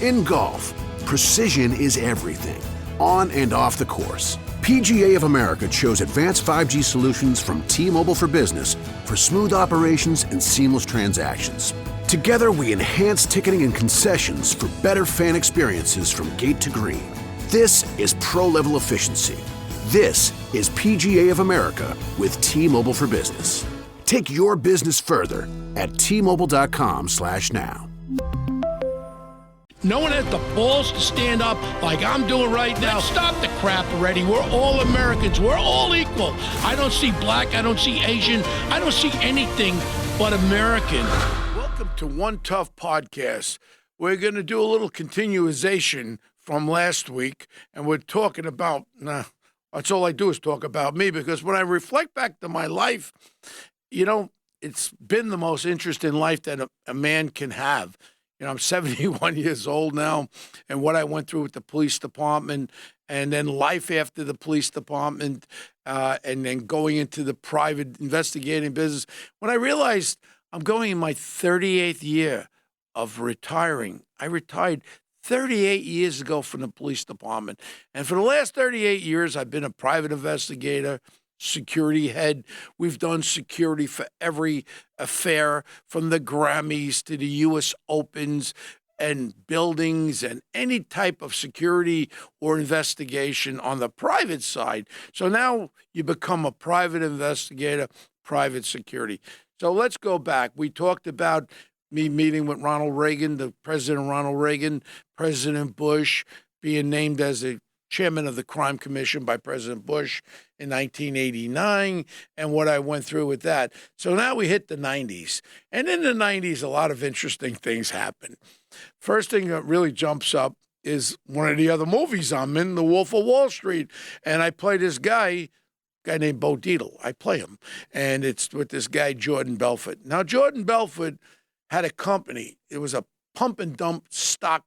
In golf, precision is everything, on and off the course. PGA of America chose advanced 5G solutions from T-Mobile for Business for smooth operations and seamless transactions. Together, we enhance ticketing and concessions for better fan experiences from gate to green. This is pro-level efficiency. This is PGA of America with T-Mobile for Business. Take your business further at T-Mobile.com/now. No one has the balls to stand up like I'm doing right now. Stop the crap already. We're all Americans. We're all equal. I don't see black. I don't see Asian. I don't see anything but American. Welcome to One Tough Podcast. We're going to do a little continuation from last week, and we're talking about, that's all I do is talk about me, because when I reflect back to my life, you know, it's been the most interesting life that a man can have. You know, I'm 71 years old now, and what I went through with the police department, and then life after the police department, and then going into the private investigating business. When I realized I'm going in my 38th year of retiring, I retired 38 years ago from the police department. And for the last 38 years, I've been a private investigator, security head. We've done security for every affair, from the Grammys to the U.S. Opens and buildings and any type of security or investigation on the private side. So now you become a private investigator, private security. So let's go back. We talked about me meeting with Ronald Reagan, the President Ronald Reagan, President Bush, being named as a chairman of the Crime Commission by President Bush in 1989, and what I went through with that. So now we hit the 90s. And in the 90s, a lot of interesting things happen. First thing that really jumps up is one of the other movies I'm in, The Wolf of Wall Street. And I play this guy named Bo Dietl. I play him. And it's with this guy, Jordan Belfort. Now, Jordan Belfort had a company. It was a pump and dump stock.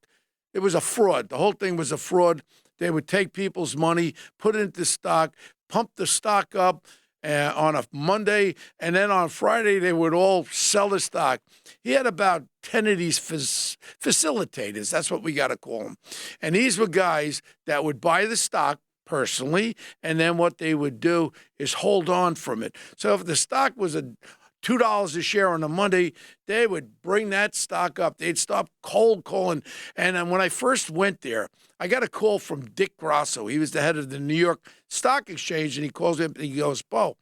It was a fraud. The whole thing was a fraud. They would take people's money, put it into stock, pump the stock up on a Monday, and then on Friday they would all sell the stock. He had about 10 of these facilitators. That's what we got to call them. And these were guys that would buy the stock personally, and then what they would do is hold on from it. So if the stock was $2 a share on a Monday, they would bring that stock up. They'd stop cold calling. And then when I first went there, I got a call from Dick Grasso. He was the head of the New York Stock Exchange, and he calls me up and he goes, Bo,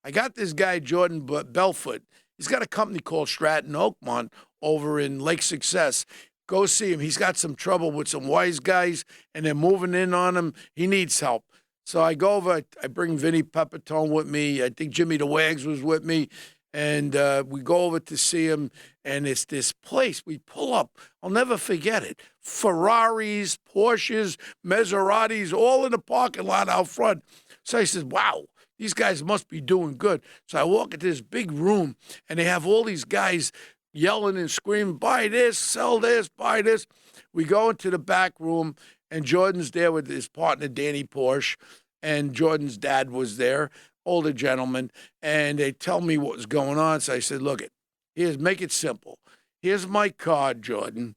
I got this guy, Jordan Belfort. He's got a company called Stratton Oakmont over in Lake Success. Go see him. He's got some trouble with some wise guys, and they're moving in on him. He needs help. So I go over, I bring Vinny Pepitone with me. I think Jimmy the Wags was with me. And we go over to see him, and it's this place. We pull up. I'll never forget it. Ferraris, Porsches, Maseratis, all in the parking lot out front. So I said, wow, these guys must be doing good. So I walk into this big room, and they have all these guys yelling and screaming, buy this, sell this, buy this. We go into the back room, and Jordan's there with his partner, Danny Porsche, and Jordan's dad was there. Older gentleman, and they tell me what was going on. So I said, look, make it simple. Here's my card, Jordan.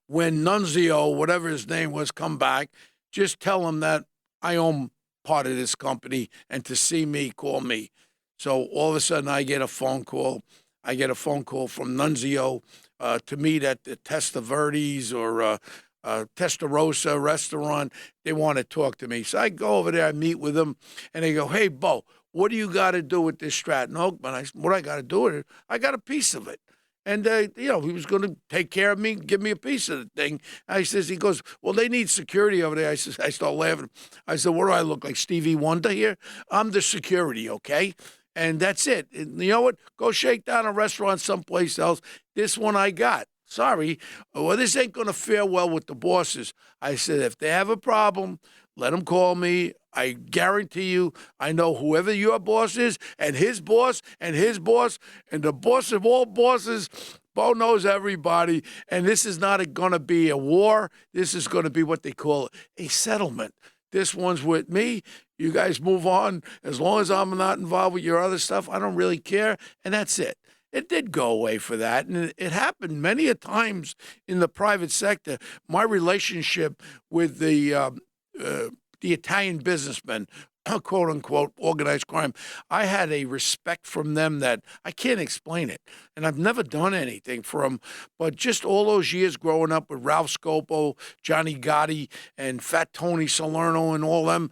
When Nunzio, whatever his name was, come back, just tell him that I own part of this company, and to see me, call me. So all of a sudden I get a phone call. I get a phone call from Nunzio to meet at the Testaverdes or Testarossa restaurant. They want to talk to me. So I go over there, I meet with them, and they go, hey, Bo, what do you got to do with this Stratton Oakmont? I said, what I got to do with it? I got a piece of it. And, he was going to take care of me, give me a piece of the thing. He goes, well, they need security over there. I start laughing. I said, what do I look like, Stevie Wonder here? I'm the security, okay? And that's it. And you know what? Go shake down a restaurant someplace else. This one I got. Sorry, well, this ain't going to fare well with the bosses. I said, if they have a problem, let them call me. I guarantee you, I know whoever your boss is, and his boss, and his boss, and the boss of all bosses. Bo knows everybody, and this is not going to be a war. This is going to be what they call a settlement. This one's with me. You guys move on. As long as I'm not involved with your other stuff, I don't really care, and that's it. it did go away for that. And it happened many a times in the private sector. My relationship with the Italian businessmen, quote unquote, organized crime, I had a respect from them that I can't explain it. And I've never done anything for them, but just all those years growing up with Ralph Scopo, Johnny Gotti, and Fat Tony Salerno and all them,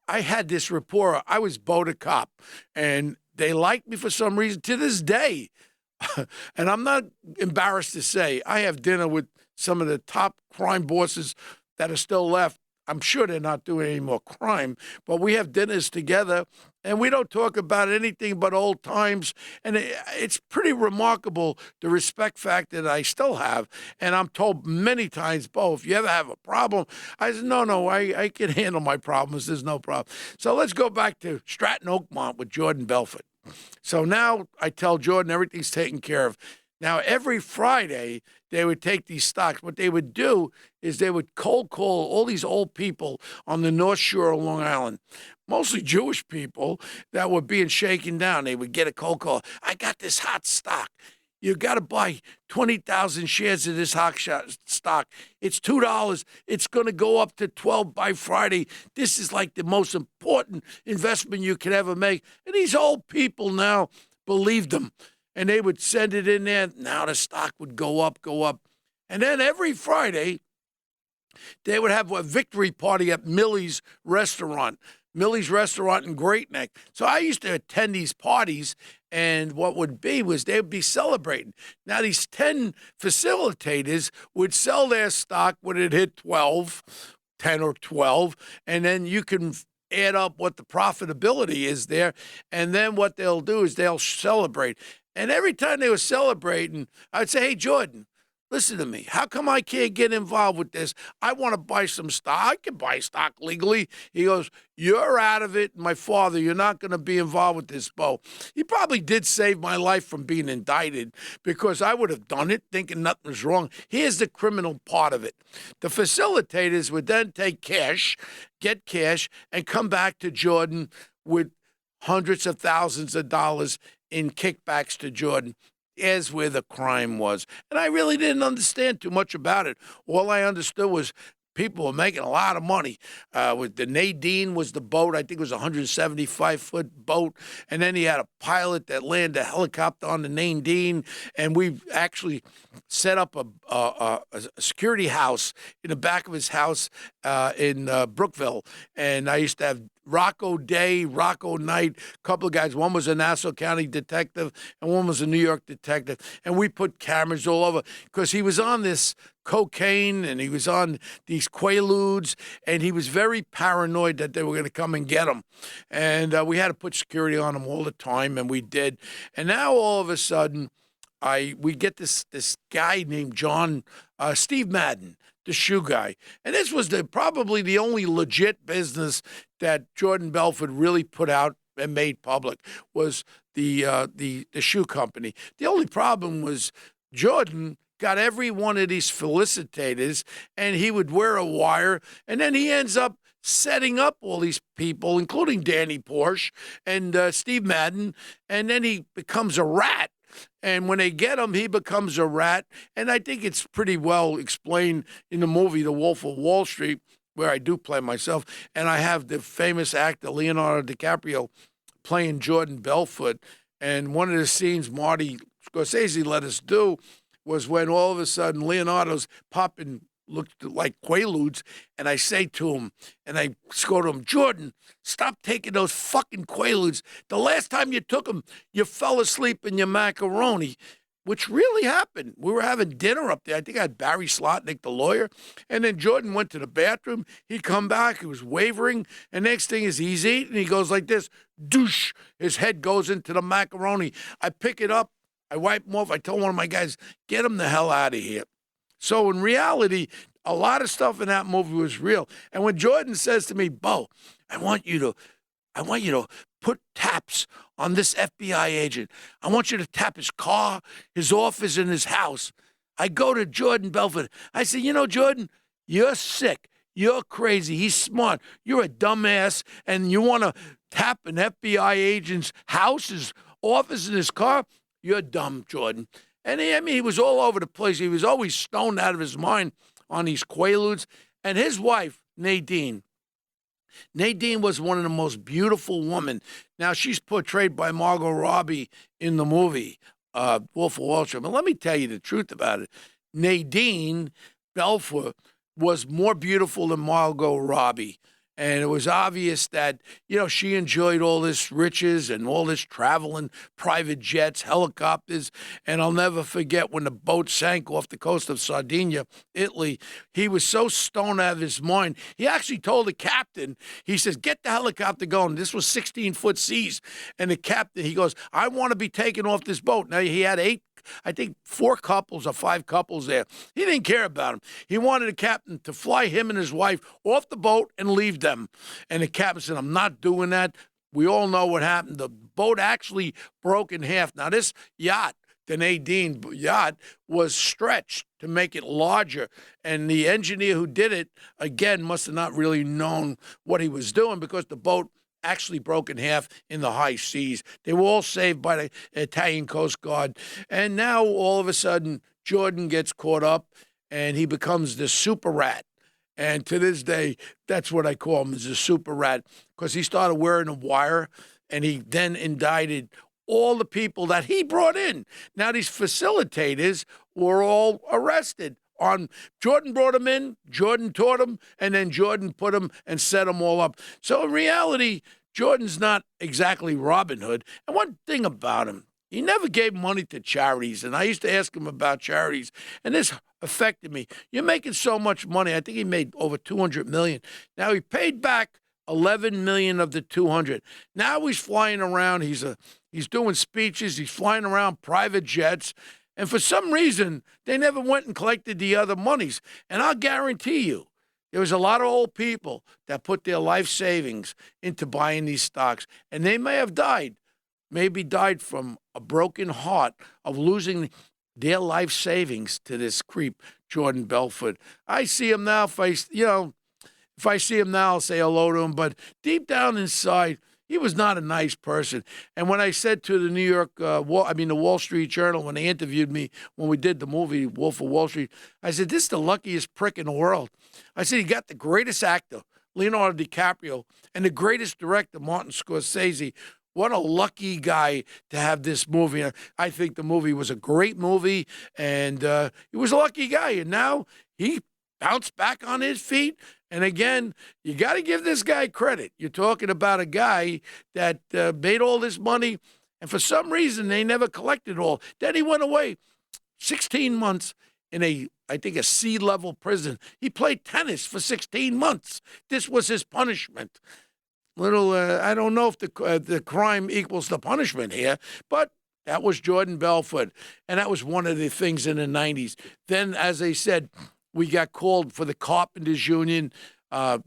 I had this rapport. I was Bo the cop, and they liked me for some reason to this day. And I'm not embarrassed to say I have dinner with some of the top crime bosses that are still left. I'm sure they're not doing any more crime, but we have dinners together, and we don't talk about anything but old times. And it's pretty remarkable, the respect factor that I still have. And I'm told many times, Bo, if you ever have a problem, I said, no, I can handle my problems. There's no problem. So let's go back to Stratton Oakmont with Jordan Belfort. So now I tell Jordan everything's taken care of. Now, every Friday, they would take these stocks. What they would do is they would cold call all these old people on the North Shore of Long Island, mostly Jewish people that were being shaken down. They would get a cold call. I got this hot stock. You got to buy 20,000 shares of this hot stock. It's $2. It's going to go up to 12 by Friday. This is like the most important investment you could ever make. And these old people now believed them. And they would send it in there. Now the stock would go up. And then every Friday, they would have a victory party at Millie's Restaurant in Great Neck. So I used to attend these parties, and what would be was they would be celebrating. Now these 10 facilitators would sell their stock when it hit 10 or 12, and then you can add up what the profitability is there, and then what they'll do is they'll celebrate. And every time they were celebrating, I'd say, hey, Jordan, listen to me. How come I can't get involved with this? I want to buy some stock. I can buy stock legally. He goes, you're out of it. My father, you're not going to be involved with this, Bo. He probably did save my life from being indicted because I would have done it thinking nothing was wrong. Here's the criminal part of it. The facilitators would then take cash, get cash, and come back to Jordan with hundreds of thousands of dollars in kickbacks to Jordan, as where the crime was. And I really didn't understand too much about it. All I understood was people were making a lot of money. With the Nadine was the boat. I think it was a 175-foot boat. And then he had a pilot that landed a helicopter on the Nadine. And we actually set up a security house in the back of his house in Brookville. And I used to have Rocco day, Rocco night, a couple of guys. One was a Nassau County detective and one was a New York detective. And we put cameras all over because he was on this cocaine and he was on these Quaaludes and he was very paranoid that they were going to come and get him. And we had to put security on him all the time, and we did. And now all of a sudden, we get this guy named Steve Madden, the shoe guy. And this was probably the only legit business that Jordan Belfort really put out and made public was the shoe company. The only problem was Jordan got every one of these felicitators, and he would wear a wire, and then he ends up setting up all these people, including Danny Porsche and Steve Madden, and then he becomes a rat. And when they get him, he becomes a rat. And I think it's pretty well explained in the movie The Wolf of Wall Street, where I do play myself. And I have the famous actor Leonardo DiCaprio playing Jordan Belfort. And one of the scenes Marty Scorsese let us do was when all of a sudden Leonardo's popping looked like Quaaludes, and I say to him, and I go to him, Jordan, stop taking those fucking Quaaludes. The last time you took them, you fell asleep in your macaroni, which really happened. We were having dinner up there. I think I had Barry Slotnick, the lawyer, and then Jordan went to the bathroom. He'd come back. He was wavering, and next thing is he's eating. He goes like this, douche. His head goes into the macaroni. I pick it up. I wipe him off. I tell one of my guys, get him the hell out of here. So in reality, a lot of stuff in that movie was real. And when Jordan says to me, Bo, I want you to put taps on this FBI agent. I want you to tap his car, his office, and his house. I go to Jordan Belfort. I say, Jordan, you're sick. You're crazy. He's smart. You're a dumbass, and you want to tap an FBI agent's house, his office, and his car? you're dumb, Jordan. And he was all over the place. He was always stoned out of his mind on these Quaaludes. And his wife, Nadine was one of the most beautiful women. Now, she's portrayed by Margot Robbie in the movie, Wolf of Wall Street. But let me tell you the truth about it. Nadine Belfour was more beautiful than Margot Robbie. And it was obvious that, she enjoyed all this riches and all this traveling, private jets, helicopters. And I'll never forget when the boat sank off the coast of Sardinia, Italy. He was so stoned out of his mind. He actually told the captain, he says, get the helicopter going. This was 16-foot seas. And the captain, he goes, I want to be taken off this boat. Now, he had 4 couples or 5 couples there. He didn't care about them. He wanted the captain to fly him and his wife off the boat and leave them. And the captain said, I'm not doing that. We all know what happened. The boat actually broke in half. Now, this yacht, the Nadine yacht, was stretched to make it larger. And the engineer who did it, again, must have not really known what he was doing because the boat actually broke in half in the high seas. They were all saved by the Italian Coast Guard. And now, all of a sudden, Jordan gets caught up, and he becomes the super rat. And to this day, that's what I call him, is a super rat, because he started wearing a wire, and he then indicted all the people that he brought in. Now, these facilitators were all arrested. Jordan brought them in, Jordan taught them, and then Jordan put them and set them all up. So in reality, Jordan's not exactly Robin Hood. And one thing about him, he never gave money to charities. And I used to ask him about charities, and this affected me. You're making so much money. I think he made over $200 million. Now, he paid back $11 million of the $200. Now he's flying around. He's doing speeches. He's flying around private jets. And for some reason, they never went and collected the other monies. And I'll guarantee you, there was a lot of old people that put their life savings into buying these stocks. And they may have died, maybe died from a broken heart of losing their life savings to this creep, Jordan Belfort. I see him now. If I see him now, I'll say hello to him. But deep down inside, he was not a nice person. And when I said to the Wall Street Journal, when they interviewed me when we did the movie Wolf of Wall Street, I said, this is the luckiest prick in the world. I said, he got the greatest actor, Leonardo DiCaprio, and the greatest director, Martin Scorsese. What a lucky guy to have this movie. I think the movie was a great movie, and he was a lucky guy. And now he bounced back on his feet. And again, you got to give this guy credit. You're talking about a guy that made all this money, and for some reason, they never collected all. Then he went away 16 months in a C-level prison. He played tennis for 16 months. This was his punishment. I don't know if the crime equals the punishment here, but that was Jordan Belfort, and that was one of the things in the 90s. Then, as I said, we got called for the Carpenters Union. Doug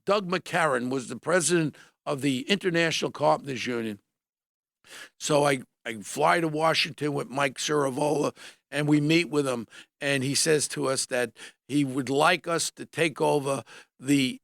McCarran was the president of the International Carpenters Union. So I fly to Washington with Mike Siravola, and we meet with him. And he says to us that he would like us to take over the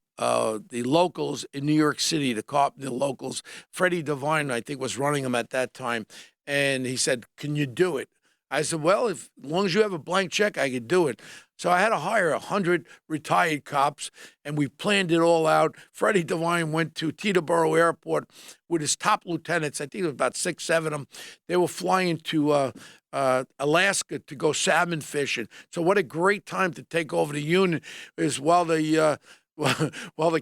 locals in New York City, the Carpenter locals. Freddie Devine, I think, was running them at that time. And he said, can you do it? I said, well, as long as you have a blank check, I could do it. So I had to hire 100 retired cops, and we planned it all out. Freddie Devine went to Teterboro Airport with his top lieutenants. I think it was about 6, 7 of them. They were flying to Alaska to go salmon fishing. So what a great time to take over the Union is while the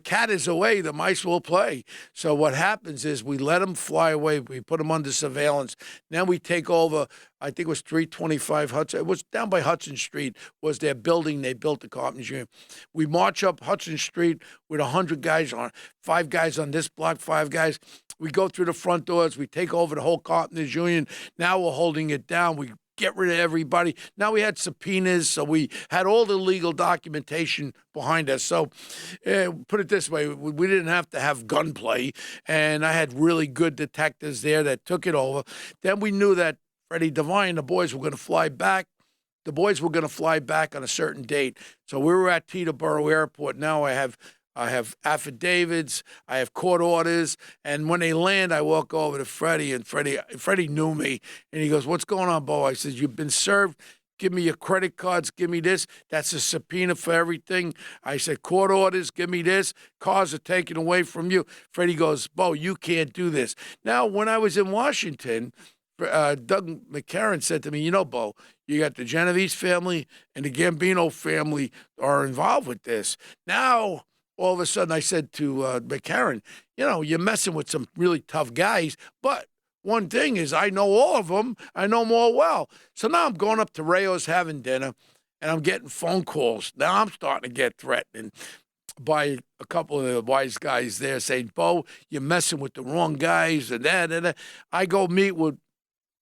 cat is away, the mice will play. So what happens is we let them fly away. We put them under surveillance. Then we take over, I think it was 325 Hudson. It was down by Hudson Street was their building. They built the Carpenters Union. We march up Hudson Street with 100 guys on, 5 guys on this block, 5 guys. We go through the front doors. We take over the whole Carpenters Union. Now we're holding it down. We get rid of everybody. Now we had subpoenas, so we had all the legal documentation behind us. So put it this way, we didn't have to have gunplay, and I had really good detectives there that took it over. Then we knew that Freddie Devine, the boys were going to fly back. The boys were going to fly back on a certain date. So we were at Teterboro Airport. Now I have I have affidavits. I have court orders. And when they land, I walk over to Freddie, and Freddie knew me, and he goes, "What's going on, Bo?" I said, "You've been served. Give me your credit cards. Give me this. That's a subpoena for everything." I said, "Court orders. Give me this. Cars are taken away from you." Freddie goes, "Bo, you can't do this." Now, when I was in Washington, Doug McCarran said to me, Bo, you got the Genovese family and the Gambino family are involved with this. Now, all of a sudden, I said to McCarran, you're messing with some really tough guys, but one thing is I know all of them. I know them all well. So now I'm going up to Rayo's having dinner, and I'm getting phone calls. Now I'm starting to get threatened by a couple of the wise guys there saying, Bo, you're messing with the wrong guys and that and that. I go meet with,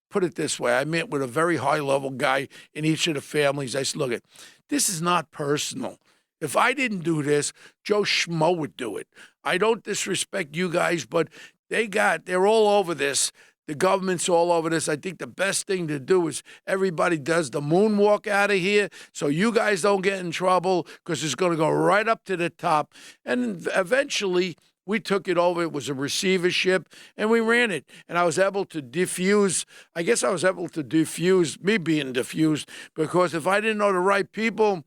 put it this way, I met with a very high-level guy in each of the families. I said, look, this is not personal. If I didn't do this, Joe Schmo would do it. I don't disrespect you guys, but they're all over this. The government's all over this. I think the best thing to do is everybody does the moonwalk out of here so you guys don't get in trouble because it's going to go right up to the top. And eventually, we took it over. It was a receivership, and we ran it. And I was able to diffuse. I guess I was able to diffuse me being diffused because if I didn't know the right people,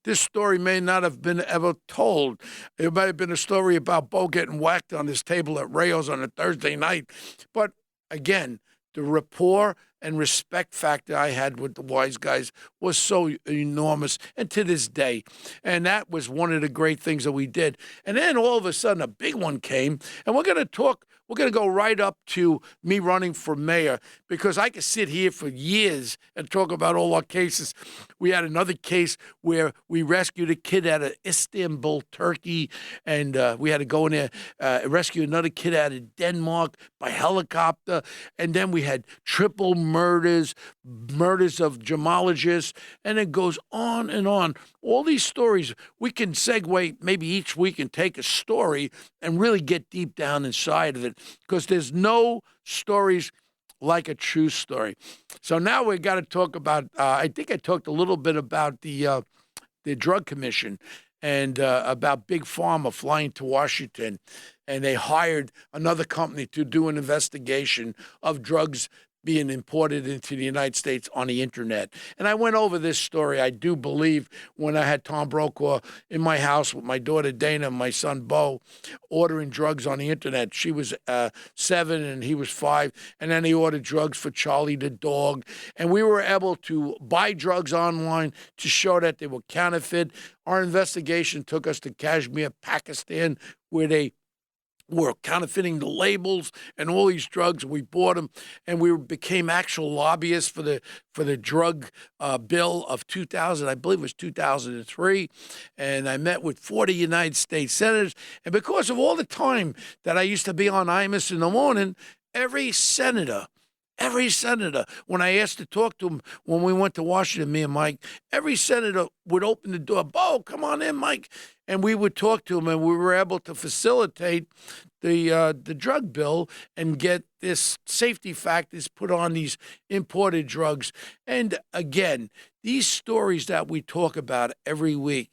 this story may not have been ever told. It might have been a story about Bo getting whacked on his table at Rayo's on a Thursday night. But again, the rapport and respect factor I had with the wise guys was so enormous, and to this day. And that was one of the great things that we did. And then all of a sudden, a big one came, and we're going to go right up to me running for mayor, because I could sit here for years and talk about all our cases. We had another case where we rescued a kid out of Istanbul, Turkey, and we had to go in there, rescue another kid out of Denmark by helicopter. And then we had triple murders of gemologists, and it goes on and on. All these stories, we can segue maybe each week and take a story and really get deep down inside of it, because there's no stories like a true story. So now we got to talk about, I think I talked a little bit about the Drug Commission and about Big Pharma flying to Washington, and they hired another company to do an investigation of drugs being imported into the United States on the internet. And I went over this story, I do believe, when I had Tom Brokaw in my house with my daughter Dana and my son Bo ordering drugs on the internet. She was 7 and he was 5. And then he ordered drugs for Charlie the dog. And we were able to buy drugs online to show that they were counterfeit. Our investigation took us to Kashmir, Pakistan, where they were counterfeiting the labels and all these drugs. We bought them, and we became actual lobbyists for the drug bill of 2000. I believe it was 2003. And I met with 40 United States senators. And because of all the time that I used to be on Imus in the morning, every senator, when I asked to talk to him when we went to Washington, me and Mike, every senator would open the door. Bo, come on in, Mike. And we would talk to him, and we were able to facilitate the drug bill and get this safety factors put on these imported drugs. And again, these stories that we talk about every week,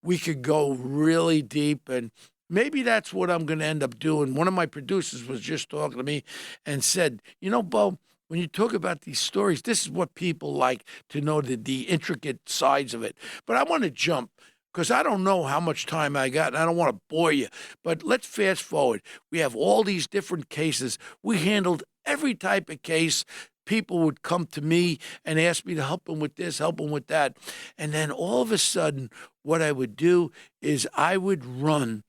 we could go really deep, and maybe that's what I'm going to end up doing. One of my producers was just talking to me and said, Bo, when you talk about these stories, this is what people like to know, the intricate sides of it. But I want to jump, because I don't know how much time I got, and I don't want to bore you. But let's fast forward. We have all these different cases. We handled every type of case. People would come to me and ask me to help them with this, help them with that. And then all of a sudden, what I would do is I would run.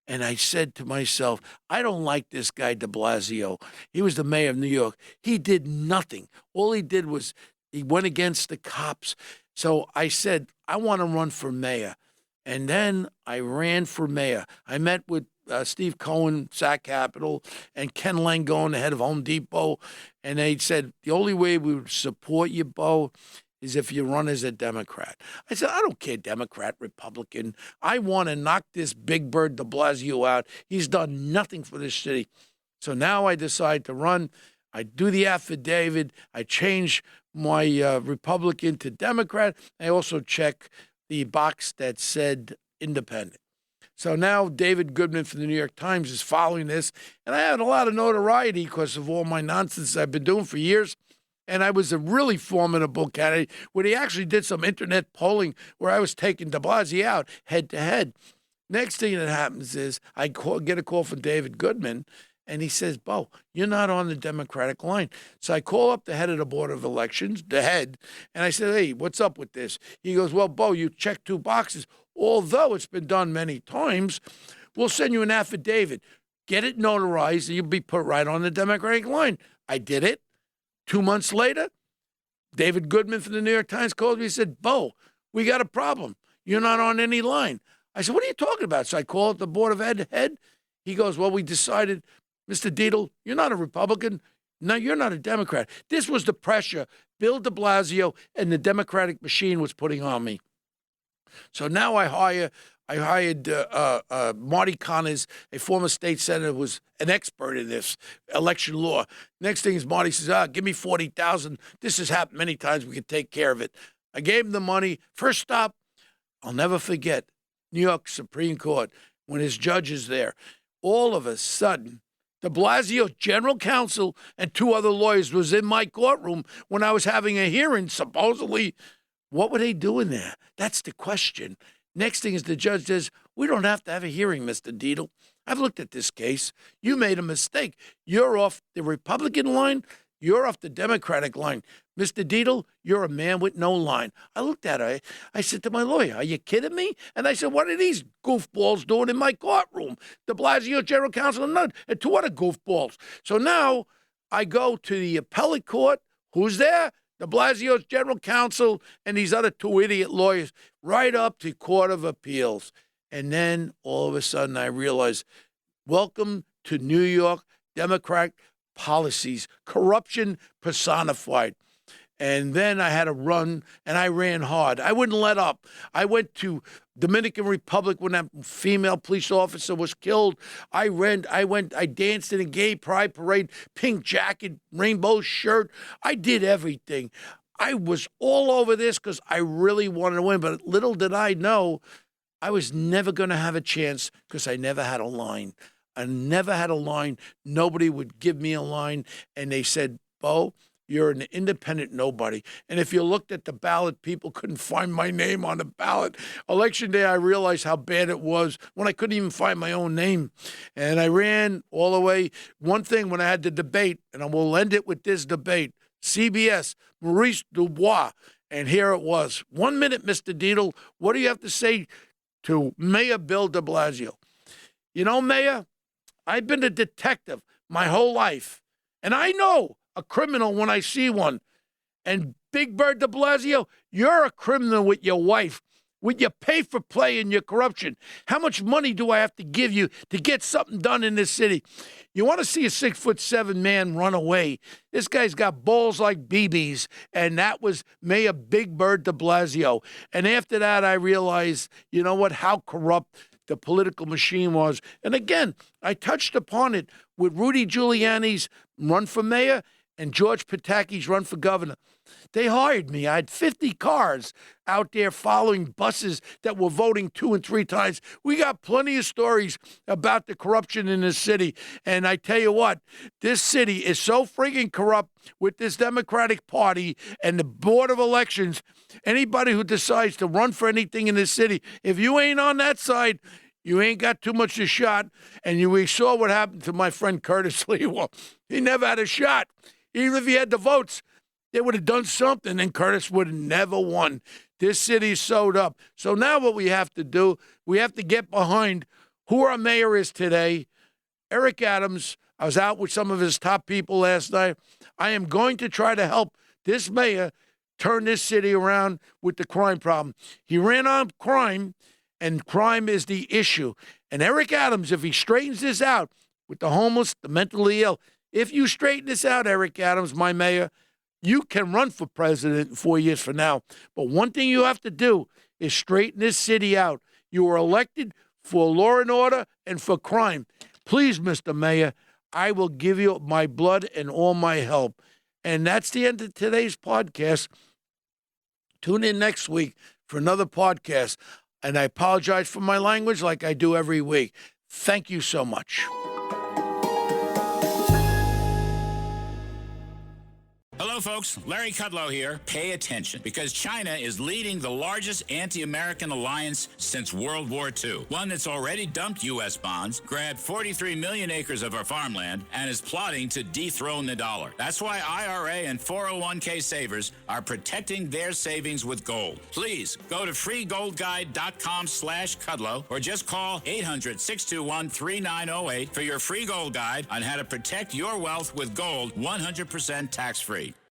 And I said to myself, I don't like this guy, de Blasio. He was the mayor of New York. He did nothing. All he did was he went against the cops. So I said, I want to run for mayor. And then I ran for mayor. I met with Steve Cohen, Sac Capital, and Ken Langone, the head of Home Depot. And they said, the only way we would support you, Bo, is if you run as a Democrat. I said, I don't care, Democrat, Republican. I want to knock this big bird de Blasio out. He's done nothing for this city. So now I decide to run. I do the affidavit. I change my Republican to Democrat. I also check the box that said independent. So now David Goodman from the New York Times is following this, and I had a lot of notoriety because of all my nonsense I've been doing for years. And I was a really formidable candidate where he actually did some internet polling where I was taking de Blasio out head to head. Next thing that happens is I get a call from David Goodman, and he says, Bo, you're not on the Democratic line. So I call up the head of the Board of Elections, the head, and I said, hey, what's up with this? He goes, well, Bo, you checked 2 boxes. Although it's been done many times, we'll send you an affidavit. Get it notarized, and you'll be put right on the Democratic line. I did it. 2 months later, David Goodman from the New York Times called me and said, Bo, we got a problem. You're not on any line. I said, what are you talking about? So I called the Board of head. He goes, well, we decided, Mr. Deedle, you're not a Republican. No, you're not a Democrat. This was the pressure Bill de Blasio and the Democratic machine was putting on me. So now I hired Marty Connors, a former state senator who was an expert in this election law. Next thing is Marty says, give me $40,000. This has happened many times. We can take care of it. I gave him the money. First stop, I'll never forget, New York Supreme Court, when his judge is there. All of a sudden, de Blasio general counsel and 2 other lawyers was in my courtroom when I was having a hearing, supposedly. What were they doing there? That's the question. Next thing is the judge says, we don't have to have a hearing, Mr. Deedle. I've looked at this case. You made a mistake. You're off the Republican line. You're off the Democratic line. Mr. Deedle, you're a man with no line. I looked at her. I said to my lawyer, are you kidding me? And I said, what are these goofballs doing in my courtroom? De Blasio general counsel and 2 other goofballs. So now I go to the appellate court. Who's there? De Blasio's general counsel and these other 2 idiot lawyers, right up to Court of Appeals. And then all of a sudden I realized, welcome to New York Democrat policies, corruption personified. And then I had to run, and I ran hard. I wouldn't let up. I went to Dominican Republic when that female police officer was killed. I danced in a gay pride parade, pink jacket, rainbow shirt. I did everything. I was all over this because I really wanted to win, but little did I know I was never going to have a chance because I never had a line. I never had a line. Nobody would give me a line, and they said, Bo, you're an independent nobody. And if you looked at the ballot, people couldn't find my name on the ballot. Election day, I realized how bad it was when I couldn't even find my own name. And I ran all the way. One thing, when I had the debate, and I will end it with this debate, CBS, Maurice Dubois, and here it was. 1 minute, Mr. Deedle. What do you have to say to Mayor Bill de Blasio? You know, Mayor, I've been a detective my whole life, and I know a criminal when I see one. And Big Bird de Blasio, you're a criminal with your wife, with your pay for play and your corruption. How much money do I have to give you to get something done in this city? You want to see a 6'7" man run away? This guy's got balls like BBs, and that was Mayor Big Bird de Blasio. And after that, I realized, you know what, how corrupt the political machine was. And again, I touched upon it with Rudy Giuliani's run for mayor and George Pataki's run for governor. They hired me. I had 50 cars out there following buses that were voting 2 and 3 times. We got plenty of stories about the corruption in this city. And I tell you what, this city is so freaking corrupt with this Democratic Party and the Board of Elections. Anybody who decides to run for anything in this city, if you ain't on that side, you ain't got too much of a shot. And we saw what happened to my friend Curtis Lee. Well, he never had a shot. Even if he had the votes, they would have done something, and Curtis would have never won. This city's sewed up. So now what we have to do, we have to get behind who our mayor is today. Eric Adams, I was out with some of his top people last night. I am going to try to help this mayor turn this city around with the crime problem. He ran on crime, and crime is the issue. And Eric Adams, if he straightens this out with the homeless, the mentally ill, if you straighten this out, Eric Adams, my mayor, you can run for president 4 years from now. But one thing you have to do is straighten this city out. You were elected for law and order and for crime. Please, Mr. Mayor, I will give you my blood and all my help. And that's the end of today's podcast. Tune in next week for another podcast. And I apologize for my language like I do every week. Thank you so much. Hello, folks. Larry Kudlow here. Pay attention, because China is leading the largest anti-American alliance since World War II. One that's already dumped U.S. bonds, grabbed 43 million acres of our farmland, and is plotting to dethrone the dollar. That's why IRA and 401k savers are protecting their savings with gold. Please go to freegoldguide.com/Kudlow or just call 800-621-3908 for your free gold guide on how to protect your wealth with gold 100% tax-free.